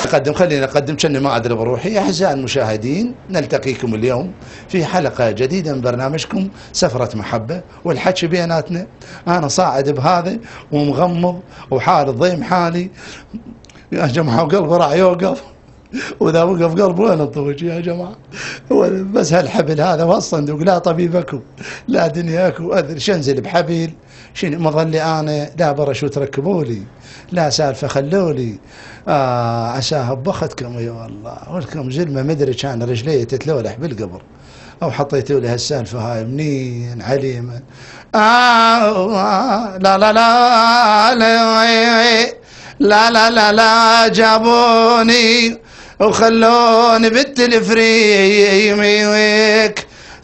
خلينا نقدم كأني ما أدري بروحي. أعزائي المشاهدين، نلتقيكم اليوم في حلقة جديدة من برنامجكم سفرة محبة، والحكي بيناتنا. أنا صاعد بهذا ومغمض وحال ضيم حالي يا جماعة، وقلبي راح يوقف، وإذا وقف قلبي وين الطوج يا جماعة؟ بس هالحبل هذا والصندوق، لا طبيبكم لا دنياكم، أذر شنزل بحبيل شنو مظلي أنا، لا برشوت ركبولي، لا سالفة خلولي، عساها بختكم يا والله، ولكم زلمة مدري كان رجلي تتلولح بالقبر، أو حطيتوا لي هالسالفة هاي منين عليما. لا لا لا لا لا لا لا جابوني وخلوني بالتلفريك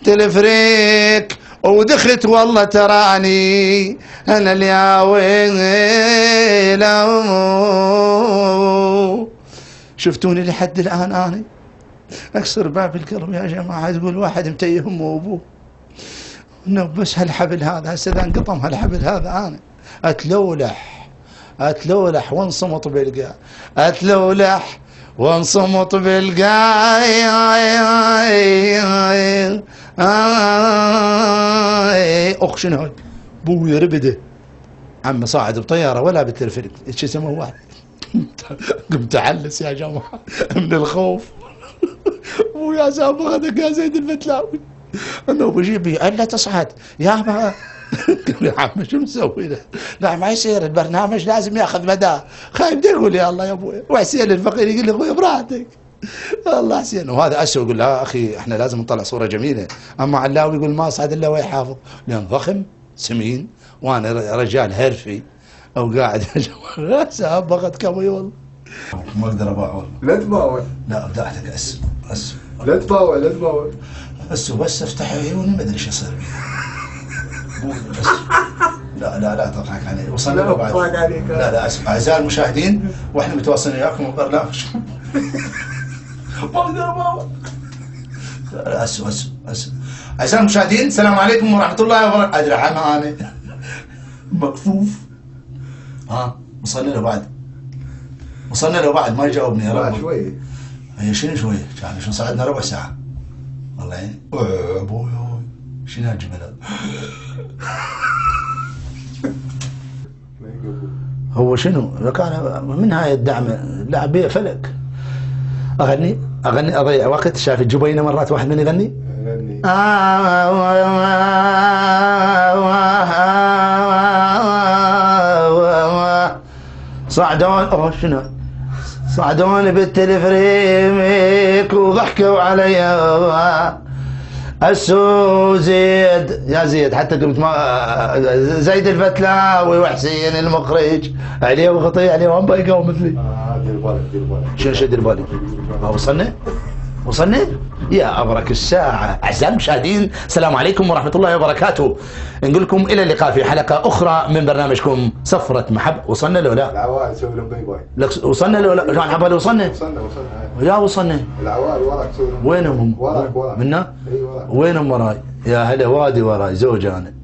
تلفريك، ودخت والله تراني انا الياويل. شفتوني لحد الان انا اكسر باب القلب يا جماعه، تقول واحد متيه امه وابوه، بس هالحبل هذا هسه اذا انقطم هالحبل هذا انا اتلولح وانصمت بالقاع، اتلولح وانصمت بالقاع. اخ شنو هاي؟ بوي ربده عم صاعد بطياره ولا بالتلفريك، شو اسمه واحد. قمت اعلس يا جماعه من الخوف. ويا سابقتك يا زيد الفتلاوي، انه بجيب الا تصعد يا يا عم شو مسوي له؟ لا ما يصير، البرنامج لازم ياخذ مداه. خايف يقول يا الله يا ابوي، وحسين الفقير يقول لي اخوي براحتك. الله حسين، وهذا اسوء يقول لا اخي احنا لازم نطلع صوره جميله، اما علاوي يقول ما صعد الا ويحافظ، لان ضخم سمين وانا رجال هرفي وقاعد يا جماعه سابقت كوي والله. ما اقدر اباع والله. لا تباوع. لا ابدعتك اسف. لا تباوع لا تباوع. بس افتح عيوني ما ادري ايش يصير بي. بس لا تضحك علي، وصلنا له بعد. لا اسف اعزائي المشاهدين، واحنا متواصلين وياكم ببرنامج. ما اقدر اباوع. اسف اعزائي المشاهدين، السلام عليكم ورحمه الله وبركاته. ادري عنها انا مكفوف. وصلنا له بعد ما يجاوبني يا رب. شوي هي شنو شويه؟ كان شو صعدنا ربع ساعه والله يعني. ابوي شنو هالجمل هذا؟ هو شنو؟ كان من هاي الدعم لاعبيه فلك. اغني اضيع وقت. شايف الجبينه مرات واحد من يغني؟ صعدون شنو؟ صعدوني بالتلفريك وضحكوا علي السو زيد يا زيد، حتى قمت زيد الفتلاوي وحسين المخرج عليه وغطي عليه وهم يقوم مثلي. دير بالك شو دير بالك؟ وصلنا يا أبرك الساعة. أعزائي المشاهدين، السلام عليكم ورحمة الله وبركاته. نقول لكم إلى اللقاء في حلقة أخرى من برنامجكم سفرة محب. وصلنا له لا؟ العوال سوي لهم باي باي. وصلنا له لا؟ جماعة حبالي وصلنا يا وصلنا. العوال وراك سوي لهم. وينهم هم؟ وراك منا؟ اي وراك. وينهم وراي؟ يا هلا وادي وراي زوج أنا.